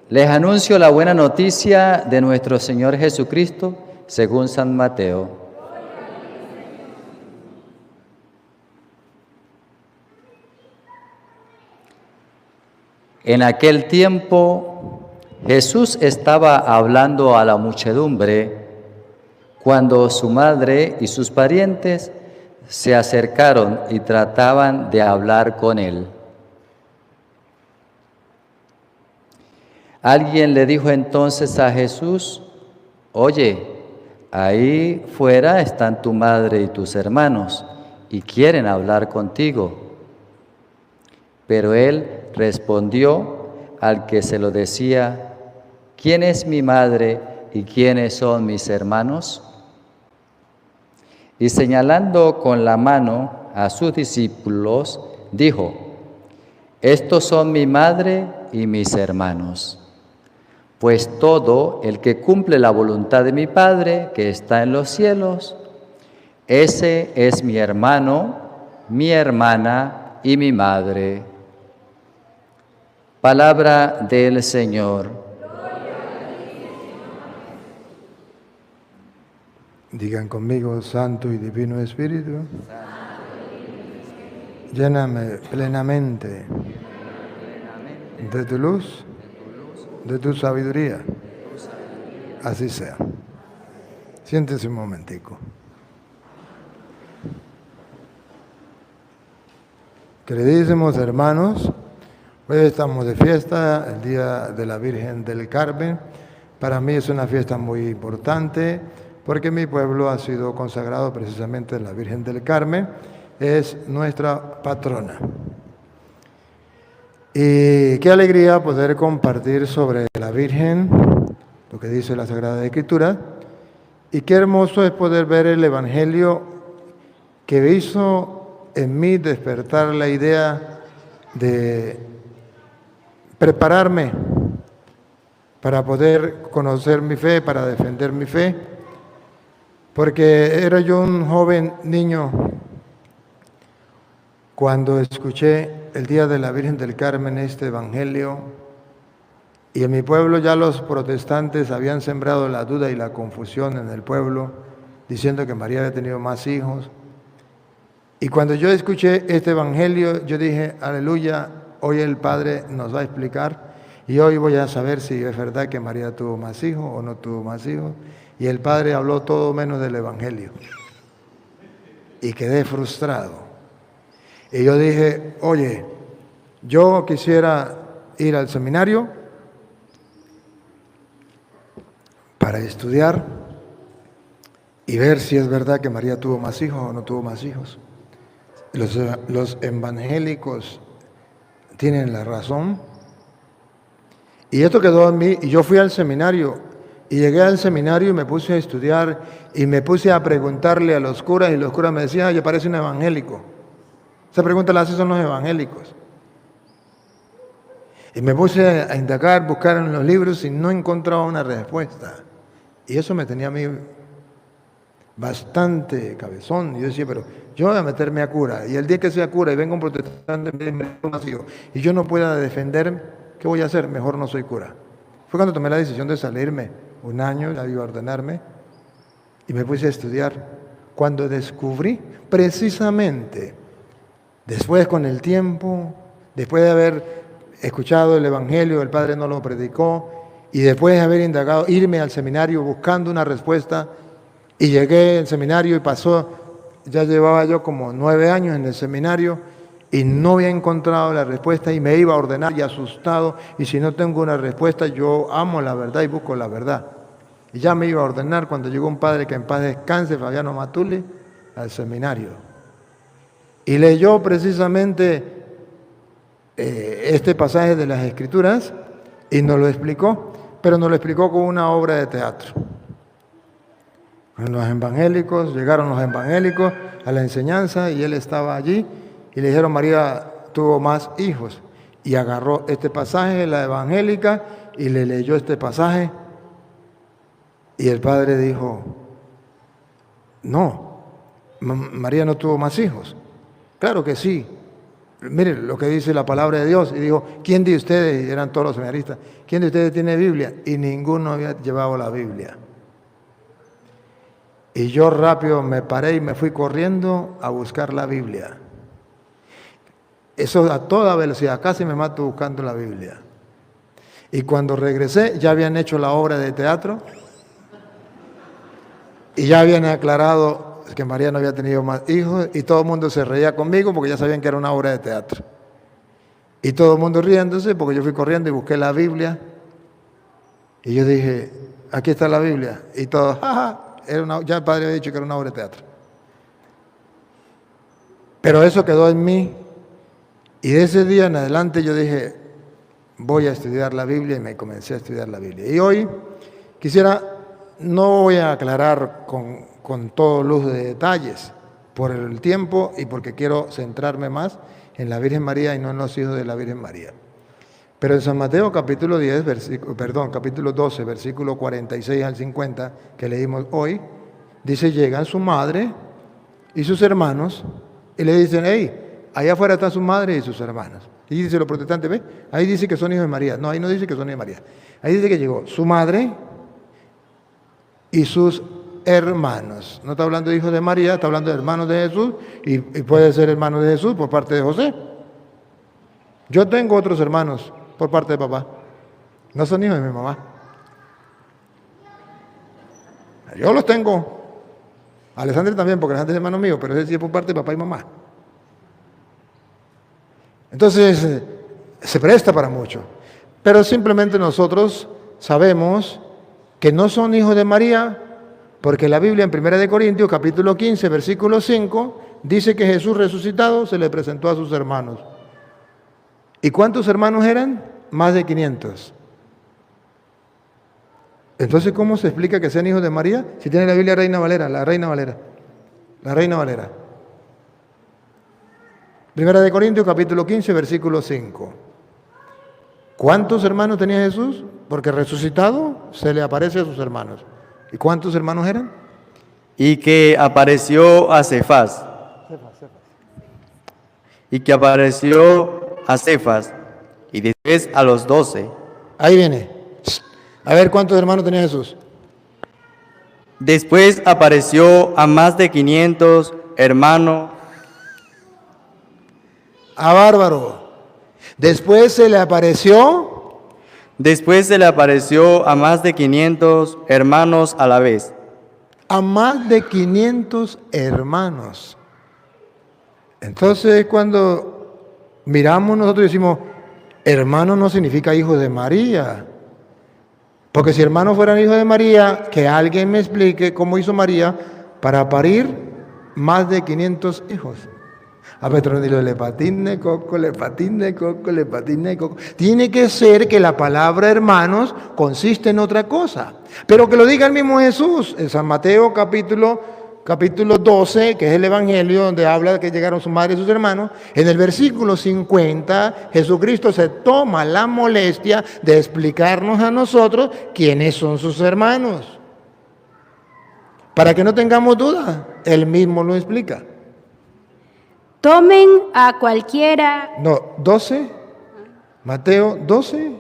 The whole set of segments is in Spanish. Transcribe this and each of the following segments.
Les anuncio la buena noticia de nuestro Señor Jesucristo según San Mateo. En aquel tiempo Jesús estaba hablando a la muchedumbre cuando su madre y sus parientes se acercaron y trataban de hablar con él. Alguien le dijo entonces a Jesús: «Oye, ahí fuera están tu madre y tus hermanos, y quieren hablar contigo». Pero él respondió al que se lo decía: «¿Quién es mi madre y quiénes son mis hermanos?». Y señalando con la mano a sus discípulos, dijo: «Estos son mi madre y mis hermanos. Pues todo el que cumple la voluntad de mi Padre, que está en los cielos, ese es mi hermano, mi hermana y mi madre». Palabra del Señor. Digan conmigo: Santo y Divino Espíritu, lléname plenamente de tu luz, de tu sabiduría. Así sea. Siéntese un momentico. Queridísimos hermanos, hoy estamos de fiesta, el Día de la Virgen del Carmen. Para mí es una fiesta muy importante porque mi pueblo ha sido consagrado precisamente a la Virgen del Carmen. Es nuestra patrona. Y qué alegría poder compartir sobre la Virgen, lo que dice la Sagrada Escritura, y qué hermoso es poder ver el Evangelio que hizo en mí despertar la idea de prepararme para poder conocer mi fe, para defender mi fe, porque era yo un joven niño cuando escuché el Día de la Virgen del Carmen este Evangelio, y en mi pueblo ya los protestantes habían sembrado la duda y la confusión en el pueblo, diciendo que María había tenido más hijos. Y cuando yo escuché este Evangelio, yo dije: aleluya, hoy el Padre nos va a explicar, y hoy voy a saber si es verdad que María tuvo más hijos o no tuvo más hijos. Y el Padre habló todo menos del Evangelio. Y quedé frustrado. Y yo dije: oye, yo quisiera ir al seminario para estudiar y ver si es verdad que María tuvo más hijos o no tuvo más hijos. Los evangélicos tienen la razón. Y esto quedó en mí, y yo fui al seminario. Y llegué al seminario y me puse a estudiar y me puse a preguntarle a los curas, y los curas me decían: oye, parece un evangélico. Esa pregunta la hacen los evangélicos. Y me puse a indagar, buscar en los libros y no encontraba una respuesta. Y eso me tenía a mí bastante cabezón. Y yo decía: pero yo voy a meterme a cura, y el día que sea cura y venga un protestante y yo no pueda defender, ¿qué voy a hacer? Mejor no soy cura. Fue cuando tomé la decisión de salirme. Un año ya iba a ordenarme y me puse a estudiar. Cuando descubrí, precisamente, después con el tiempo, después de haber escuchado el Evangelio, el Padre no lo predicó, y después de haber indagado, irme al seminario buscando una respuesta, y llegué al seminario y pasó, ya llevaba yo como 9 años en el seminario, y no había encontrado la respuesta, y me iba a ordenar y asustado, y si no tengo una respuesta, yo amo la verdad y busco la verdad. Y ya me iba a ordenar cuando llegó un padre, que en paz descanse, Fabiano Matuli, al seminario. Y leyó precisamente este pasaje de las Escrituras y nos lo explicó, pero nos lo explicó con una obra de teatro. Los evangélicos, llegaron los evangélicos a la enseñanza y él estaba allí y le dijeron: María tuvo más hijos. Y agarró este pasaje, la evangélica, y le leyó este pasaje. Y el padre dijo: no, María no tuvo más hijos. Claro que sí, Mire lo que dice la palabra de Dios. Y dijo, ¿quién de ustedes? Y eran todos los seminaristas. ¿Quién de ustedes tiene Biblia? Y ninguno había llevado la Biblia. Y yo rápido me paré y me fui corriendo a buscar la Biblia. Eso a toda velocidad, casi me mato buscando la Biblia. Y cuando regresé, ya habían hecho la obra de teatro y ya habían aclarado que María no había tenido más hijos y todo el mundo se reía conmigo porque ya sabían que era una obra de teatro. Y todo el mundo riéndose porque yo fui corriendo y busqué la Biblia y yo dije, aquí está la Biblia. Y todos, jaja, ya el padre había dicho que era una obra de teatro. Pero eso quedó en mí. Y de ese día en adelante yo dije, voy a estudiar la Biblia y me comencé a estudiar la Biblia. Y hoy no voy a aclarar con todo lujo de detalles por el tiempo y porque quiero centrarme más en la Virgen María y no en los hijos de la Virgen María. Pero en San Mateo capítulo 12, versículo 46 al 50, que leímos hoy, dice, llegan su madre y sus hermanos y le dicen, hey, allá afuera están su madre y sus hermanos. Y dice los protestantes, ¿ve? Ahí dice que son hijos de María. No, ahí no dice que son hijos de María. Ahí dice que llegó su madre y sus hermanos. No está hablando de hijos de María, está hablando de hermanos de Jesús y puede ser hermano de Jesús por parte de José. Yo tengo otros hermanos por parte de papá. No son hijos de mi mamá. Yo los tengo. Alexander también, porque Alexander es hermano mío, pero ese sí es por parte de papá y mamá. Entonces, se presta para mucho. Pero simplemente nosotros sabemos que no son hijos de María, porque la Biblia en 1 Corintios, capítulo 15, versículo 5, dice que Jesús resucitado se le presentó a sus hermanos. ¿Y cuántos hermanos eran? Más de 500. Entonces, ¿cómo se explica que sean hijos de María? Si tiene la Biblia Reina Valera, la Reina Valera. 1 Corintios capítulo 15, versículo 5. ¿Cuántos hermanos tenía Jesús? Porque resucitado se le aparece a sus hermanos. ¿Y cuántos hermanos eran? Y que apareció a Cefas. Y que apareció a Cefas. Y después a los 12. Ahí viene. A ver, ¿cuántos hermanos tenía Jesús? Después apareció a más de 500 hermanos. A bárbaro. Después se le apareció a más de 500 hermanos a la vez. A más de 500 hermanos. Entonces, cuando miramos nosotros decimos, hermano no significa hijo de María. Porque si hermanos fueran hijos de María, que alguien me explique cómo hizo María para parir más de 500 hijos. A Petro dilo, le patine coco. Tiene que ser que la palabra hermanos consiste en otra cosa. Pero que lo diga el mismo Jesús. En San Mateo capítulo 12, que es el Evangelio donde habla de que llegaron su madre y sus hermanos. En el versículo 50, Jesucristo se toma la molestia de explicarnos a nosotros quiénes son sus hermanos. Para que no tengamos duda, Él mismo lo explica. Tomen a cualquiera. No, 12, Mateo 12,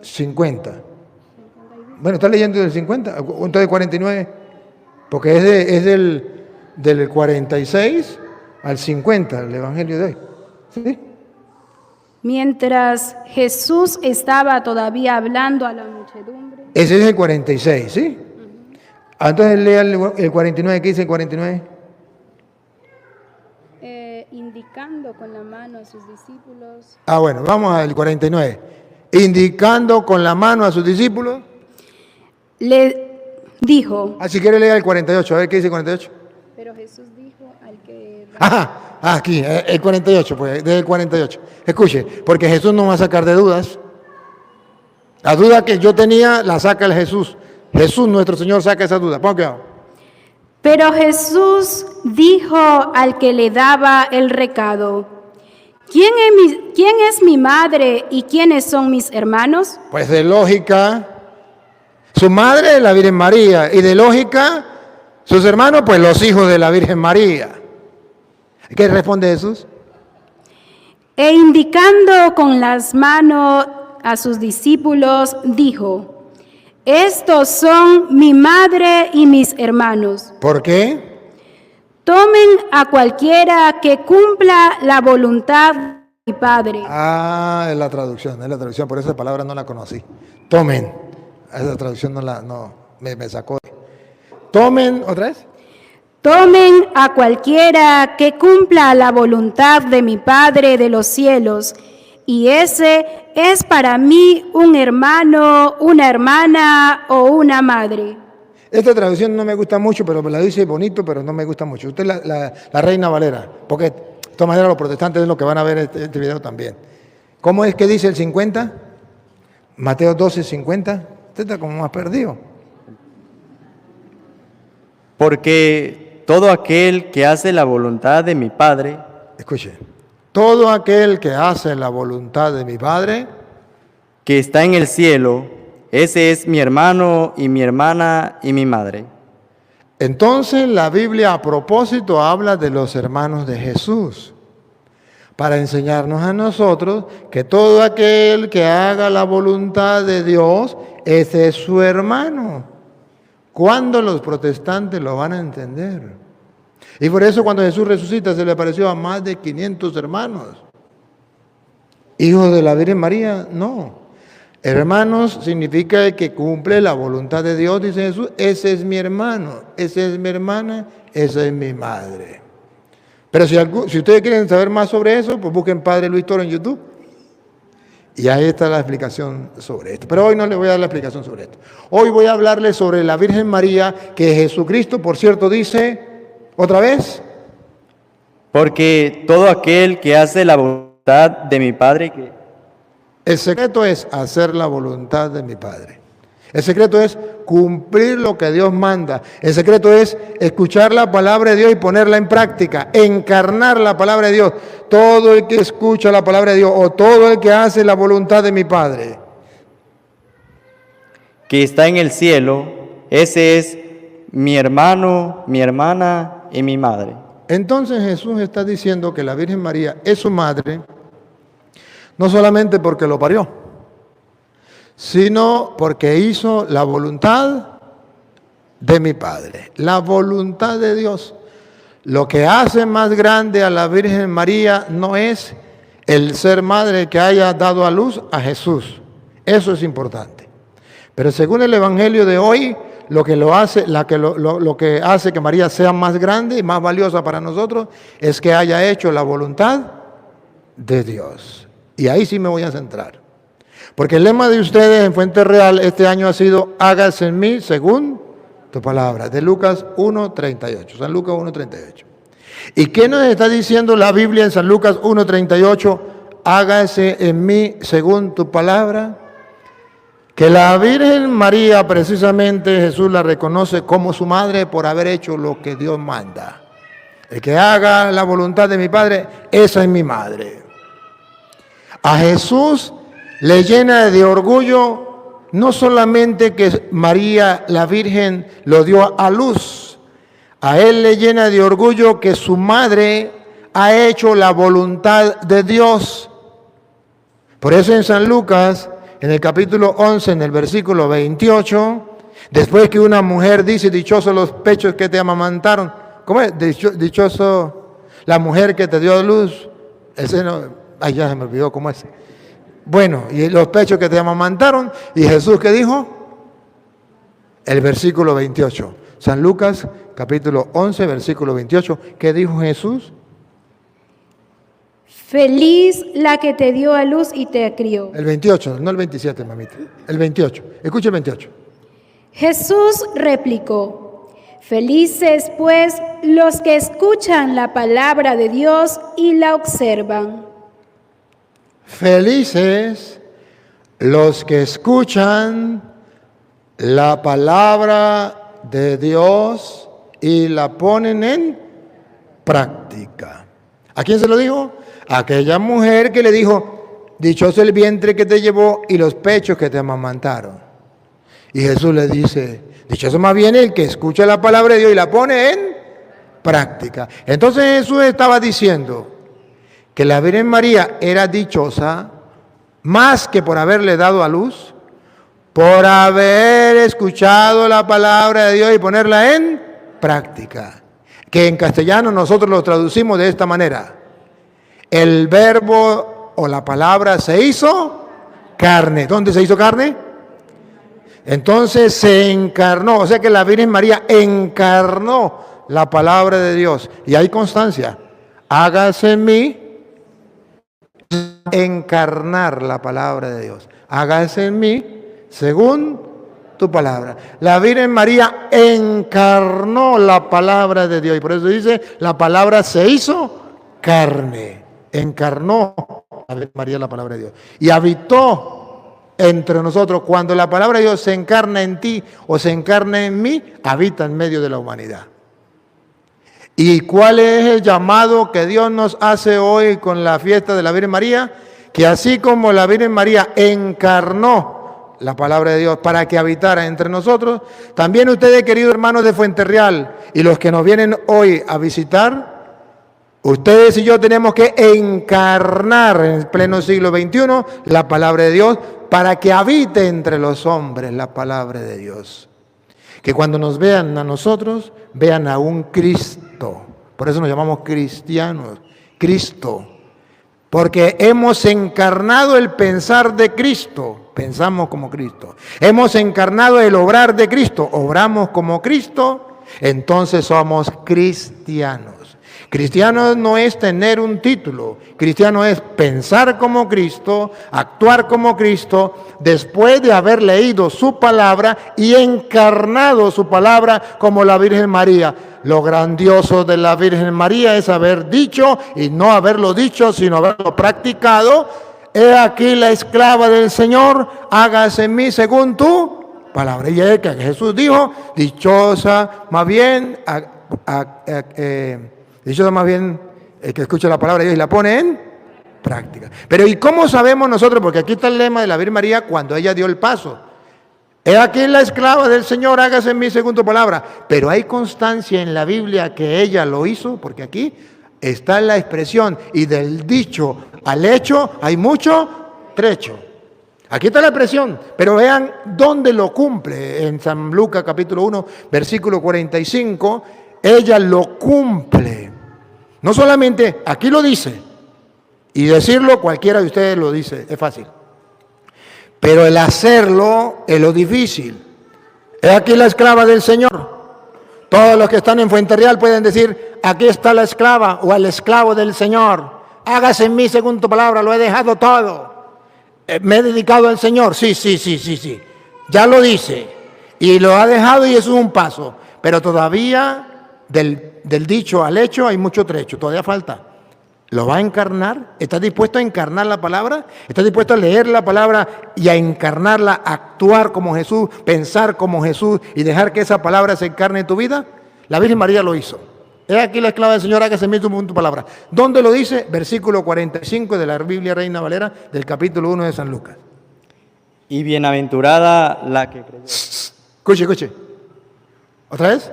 50. Bueno, está leyendo del 50, entonces del 49, porque es del 46 al 50, el Evangelio de hoy. ¿Sí? Mientras Jesús estaba todavía hablando a la muchedumbre. Ese es el 46, ¿sí? Entonces lea el 49, ¿qué dice el 49? Indicando con la mano a sus discípulos. Bueno, vamos al 49. Indicando con la mano a sus discípulos. Le dijo. Si quiere leer el 48, a ver qué dice el 48. Pero Jesús dijo al que... Aquí, el 48, pues, desde el 48. Escuche, porque Jesús no va a sacar de dudas. La duda que yo tenía la saca el Jesús. Jesús, nuestro Señor, saca esa duda. Pon cuidado. Pero Jesús dijo al que le daba el recado, ¿quién es mi madre y quiénes son mis hermanos? Pues de lógica, su madre es la Virgen María, y de lógica, sus hermanos, pues los hijos de la Virgen María. ¿Qué responde Jesús? E indicando con las manos a sus discípulos, dijo: estos son mi madre y mis hermanos. ¿Por qué? Tomen a cualquiera que cumpla la voluntad de mi Padre. Es la traducción, por esa palabra no la conocí. Tomen, esa traducción me sacó. Tomen, ¿otra vez? Tomen a cualquiera que cumpla la voluntad de mi Padre de los cielos, y ese es para mí un hermano, una hermana o una madre. Esta traducción no me gusta mucho, pero me la dice bonito, pero no me gusta mucho. Usted la Reina Valera, porque de todas maneras los protestantes es lo que van a ver este video también. ¿Cómo es que dice el 50? Mateo 12, 50. Usted está como más perdido. Porque todo aquel que hace la voluntad de mi Padre, Escuche, todo aquel que hace la voluntad de mi Padre, que está en el cielo, ese es mi hermano y mi hermana y mi madre. entonces la Biblia a propósito habla de los hermanos de Jesús, para enseñarnos a nosotros que todo aquel que haga la voluntad de Dios, ese es su hermano. ¿Cuándo los protestantes lo van a entender? Y por eso cuando Jesús resucita se le apareció a más de 500 hermanos. ¿Hijos de la Virgen María? No. Hermanos significa el que cumple la voluntad de Dios, dice Jesús. Ese es mi hermano, esa es mi hermana, esa es mi madre. Pero si ustedes quieren saber más sobre eso, pues busquen Padre Luis Toro en YouTube. Y ahí está la explicación sobre esto. Pero hoy no les voy a dar la explicación sobre esto. Hoy voy a hablarles sobre la Virgen María, que Jesucristo, por cierto, dice, otra vez. Porque todo aquel que hace la voluntad de mi Padre, que El secreto es hacer la voluntad de mi Padre. El secreto es cumplir lo que Dios manda. El secreto es escuchar la palabra de Dios y ponerla en práctica, encarnar la palabra de Dios. Todo el que escucha la palabra de Dios o todo el que hace la voluntad de mi Padre, que está en el cielo, ese es mi hermano, mi hermana y mi madre. Entonces Jesús está diciendo que la Virgen María es su madre, no solamente porque lo parió, sino porque hizo la voluntad de mi Padre, la voluntad de Dios. Lo que hace más grande a la Virgen María no es el ser madre que haya dado a luz a Jesús. Eso es importante. Pero según el Evangelio de hoy, lo que hace que María sea más grande y más valiosa para nosotros es que haya hecho la voluntad de Dios. Y ahí sí me voy a centrar. Porque el lema de ustedes en Fuente Real este año ha sido: hágase en mí según tu palabra, de Lucas 1:38, San Lucas 1:38. ¿Y qué nos está diciendo la Biblia en San Lucas 1:38? Hágase en mí según tu palabra. Que la Virgen María, precisamente Jesús la reconoce como su madre por haber hecho lo que Dios manda. El que haga la voluntad de mi Padre, esa es mi madre. A Jesús le llena de orgullo no solamente que María la Virgen lo dio a luz, a él le llena de orgullo que su madre ha hecho la voluntad de Dios. Por eso en San Lucas, en el capítulo 11, en el versículo 28, después que una mujer dice: dichosos los pechos que te amamantaron. ¿Cómo es? Dichoso la mujer que te dio a luz. El seno, ay, ya se me olvidó cómo es. Bueno, y los pechos que te amamantaron. ¿Y Jesús qué dijo? El versículo 28. San Lucas, capítulo 11, versículo 28. ¿Qué dijo Jesús? Feliz la que te dio a luz y te crió. El 28, no el 27, mamita. El 28. Escuche el 28. Jesús replicó: felices pues los que escuchan la palabra de Dios y la observan. Felices los que escuchan la palabra de Dios y la ponen en práctica. ¿A quién se lo dijo? A aquella mujer que le dijo: dichoso el vientre que te llevó y los pechos que te amamantaron. Y Jesús le dice: dichoso más bien el que escucha la palabra de Dios y la pone en práctica. Entonces Jesús estaba diciendo que la Virgen María era dichosa más que por haberle dado a luz, por haber escuchado la palabra de Dios y ponerla en práctica. Que en castellano nosotros lo traducimos de esta manera. El verbo o la palabra se hizo carne. ¿Dónde se hizo carne? Entonces se encarnó. O sea que la Virgen María encarnó la palabra de Dios. Y hay constancia. Hágase en mí encarnar la palabra de Dios. Hágase en mí según tu palabra. La Virgen María encarnó la palabra de Dios. Y por eso dice, la palabra se hizo carne. Encarnó la Virgen María la palabra de Dios. Y habitó entre nosotros. Cuando la palabra de Dios se encarna en ti o se encarna en mí, habita en medio de la humanidad. ¿Y cuál es el llamado que Dios nos hace hoy con la fiesta de la Virgen María? Que así como la Virgen María encarnó la palabra de Dios para que habitara entre nosotros, también ustedes, queridos hermanos de Fuenterreal, y los que nos vienen hoy a visitar, ustedes y yo tenemos que encarnar en pleno siglo XXI la palabra de Dios para que habite entre los hombres la palabra de Dios. Que cuando nos vean a nosotros, vean a un Cristo. Por eso nos llamamos cristianos. Cristo. Porque hemos encarnado el pensar de Cristo. Pensamos como Cristo. Hemos encarnado el obrar de Cristo. Obramos como Cristo. Entonces somos cristianos. Cristiano no es tener un título, cristiano es pensar como Cristo, actuar como Cristo, después de haber leído su palabra y encarnado su palabra como la Virgen María. Lo grandioso de la Virgen María es haber dicho, y no haberlo dicho, sino haberlo practicado. He aquí la esclava del Señor, hágase en mí según tu palabra. Y es que Jesús dijo, dichosa más bien el que escucha la palabra de Dios y la pone en práctica. Pero ¿y cómo sabemos nosotros? Porque aquí está el lema de la Virgen María cuando ella dio el paso. He aquí la esclava del Señor, hágase en mí según tu palabra. Pero hay constancia en la Biblia que ella lo hizo, porque aquí está la expresión, y del dicho al hecho hay mucho trecho. Aquí está la expresión, pero vean dónde lo cumple. En San Lucas capítulo 1, versículo 45, ella lo cumple. No solamente, aquí lo dice, y decirlo cualquiera de ustedes lo dice, es fácil. Pero el hacerlo es lo difícil. He aquí la esclava del Señor. Todos los que están en Fuenterreal pueden decir, aquí está la esclava o el esclavo del Señor. Hágase en mí según tu palabra, lo he dejado todo. Me he dedicado al Señor. Sí. Ya lo dice. Y lo ha dejado y eso es un paso. Pero todavía del dicho al hecho hay mucho trecho, todavía falta. ¿Lo va a encarnar? ¿Estás dispuesto a encarnar la palabra? ¿Estás dispuesto a leer la palabra y a encarnarla, a actuar como Jesús, pensar como Jesús y dejar que esa palabra se encarne en tu vida? La Virgen María lo hizo. He aquí la esclava del Señor, hágase en mí tu palabra. ¿Dónde lo dice? Versículo 45 de la Biblia Reina Valera del capítulo 1 de San Lucas. Y bienaventurada la que creyó. Escuche. ¿Otra vez?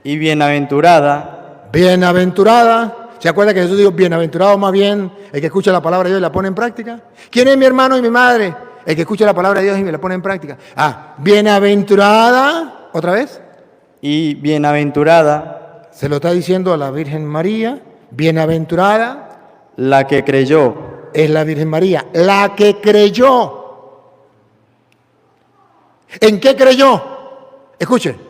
Y bienaventurada. Bienaventurada. ¿Se acuerda que Jesús dijo, bienaventurado más bien el que escucha la palabra de Dios y la pone en práctica? ¿Quién es mi hermano y mi madre? El que escucha la palabra de Dios y me la pone en práctica. Bienaventurada. ¿Otra vez? Y bienaventurada. Se lo está diciendo a la Virgen María. Bienaventurada. La que creyó. Es la Virgen María. La que creyó. ¿En qué creyó? Escuche.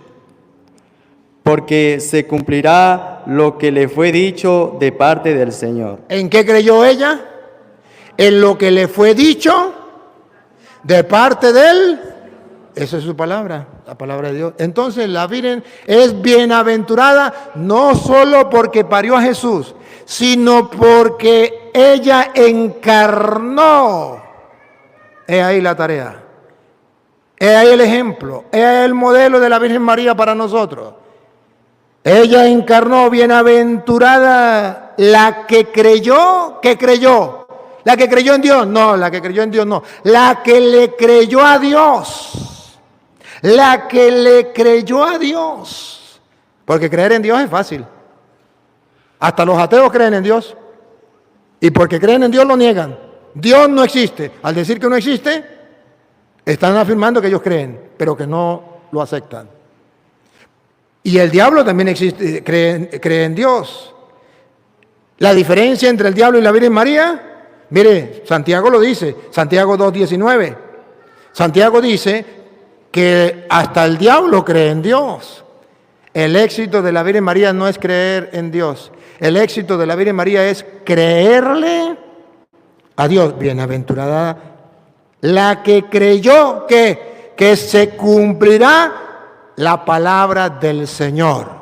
Porque se cumplirá lo que le fue dicho de parte del Señor. ¿En qué creyó ella? En lo que le fue dicho de parte de él. Esa es su palabra, la palabra de Dios. Entonces la Virgen es bienaventurada no solo porque parió a Jesús, sino porque ella encarnó. Es ahí la tarea. Es ahí el ejemplo. Es ahí el modelo de la Virgen María para nosotros. Ella encarnó, bienaventurada la que creyó, ¿qué creyó? ¿La que creyó en Dios? No, la que creyó en Dios no. La que le creyó a Dios. La que le creyó a Dios. Porque creer en Dios es fácil. Hasta los ateos creen en Dios. Y porque creen en Dios lo niegan. Dios no existe. Al decir que no existe, están afirmando que ellos creen, pero que no lo aceptan. Y el diablo también existe, cree en Dios. La diferencia entre el diablo y la Virgen María, mire, Santiago lo dice, Santiago 2:19. Santiago dice que hasta el diablo cree en Dios. El éxito de la Virgen María no es creer en Dios. El éxito de la Virgen María es creerle a Dios. Bienaventurada la que creyó que se cumplirá la palabra del Señor.